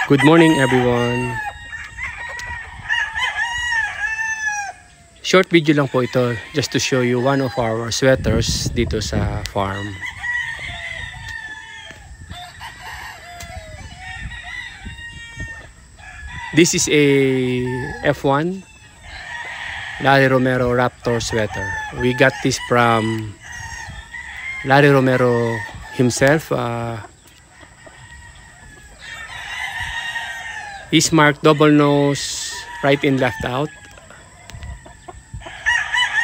Good morning everyone. Short video lang po ito just to show you one of our sweaters dito sa farm. This is a F1 Larry Romero Raptor sweater. We got this from Larry Romero himself. He's marked double nose, right in left out.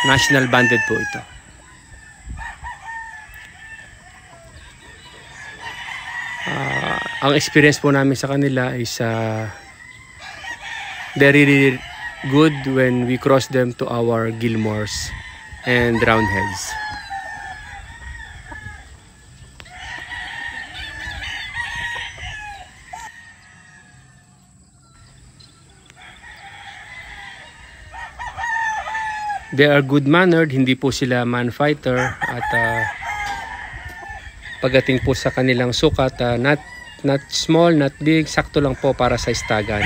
National banded po ito. Ang experience po namin sa kanila is they're really good when we cross them to our Gilmores and Roundheads. They are good-mannered, hindi po sila man-fighter at pagdating po sa kanilang sukat, not small, not big, sakto lang po para sa istagan.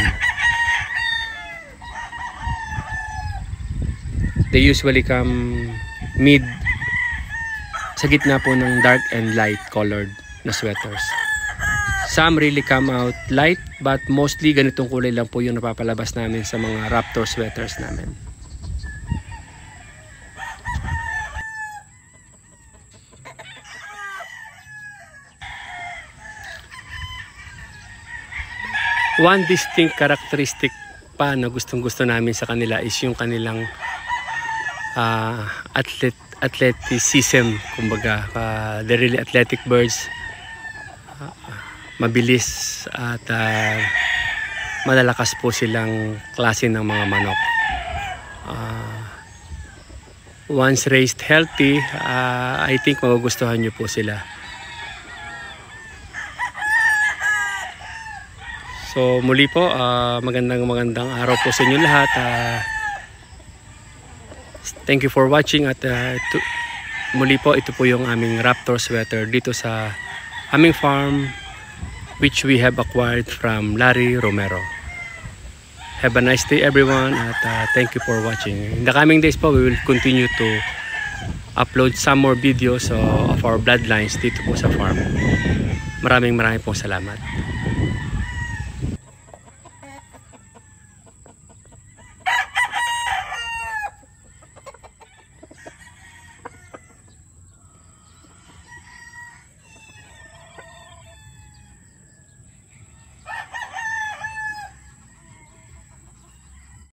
They usually come mid sa gitna po ng dark and light colored na sweaters. Some really come out light but mostly ganitong kulay lang po yung napapalabas namin sa mga Raptor sweaters namin. One distinct characteristic pa na gustong-gusto namin sa kanila is yung kanilang athleticism, kumbaga. They're really athletic birds, mabilis at malalakas po silang klase ng mga manok. Once raised healthy, I think magugustuhan nyo po sila. So muli po, magandang araw po sa inyo lahat. Thank you for watching at muli po, ito po yung aming Raptor sweater dito sa aming farm which we have acquired from Larry Romero. Have a nice day everyone at thank you for watching. In the coming days po, we will continue to upload some more videos of our bloodlines dito po sa farm. Maraming pong salamat.